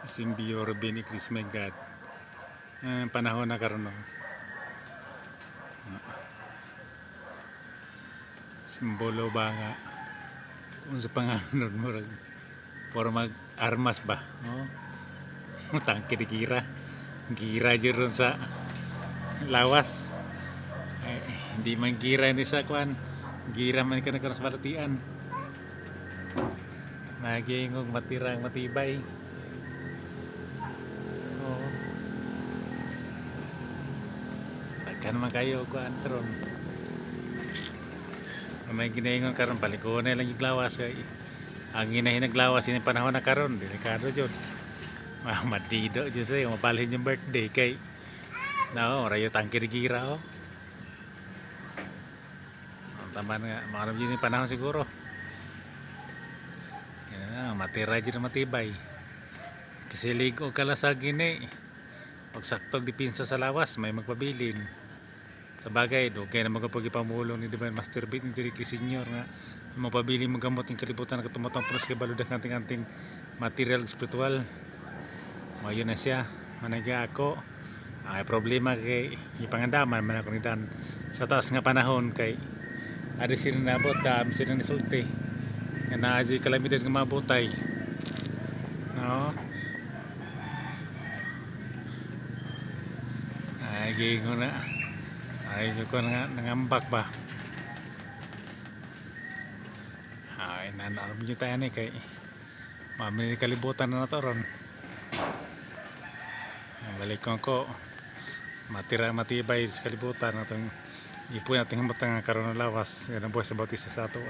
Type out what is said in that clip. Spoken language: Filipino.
Simbio Bini Chris Megat panahon na karon no. Simbolo ba nga unsa panganon mo para mag armas ba no. Tangke di gira jud sa lawas hindi man gira ni sa kwan, gira man ka nagkaroon sa balatian, magingog matirang matibay. Pagka naman kayo kuan karon may ginaingon karon palikon na lang yung lawas kay ang ginahinag lawas ini panahon na karon delikado jud. Madido jud say mabalhin yung birthday kay no rayo tangkir gira oh. Taman nga maram yun yung panahon siguro. Matira jud matibay. Kasi ligo kalasag gini. Pag saktog dipinsa sa lawas may magpabilin. Sa bagay, okay na magpagipamulong ni Divine Master Beat ni Diriki Senior nga mapabili mo gamot yung kalibutan na katumatang punos kay baludak anting-anting material spiritual. Mayo na siya, managa ako. Ay problema kay ipangandaman man ako ni Dan sa taas nga panahon kay ada sila nabot dam sila nisulti. Nga naaji kalamidad nga mabutay. No? Ay gingo na. Ay so ko nga nangambak ba. Ay nanaram nyo tayo ni kay mamili kalibutan na ron. Balik ko matira matibay sa kalibutan natong ipon natin matang karon lawas ganang buhay sa bautista sa ato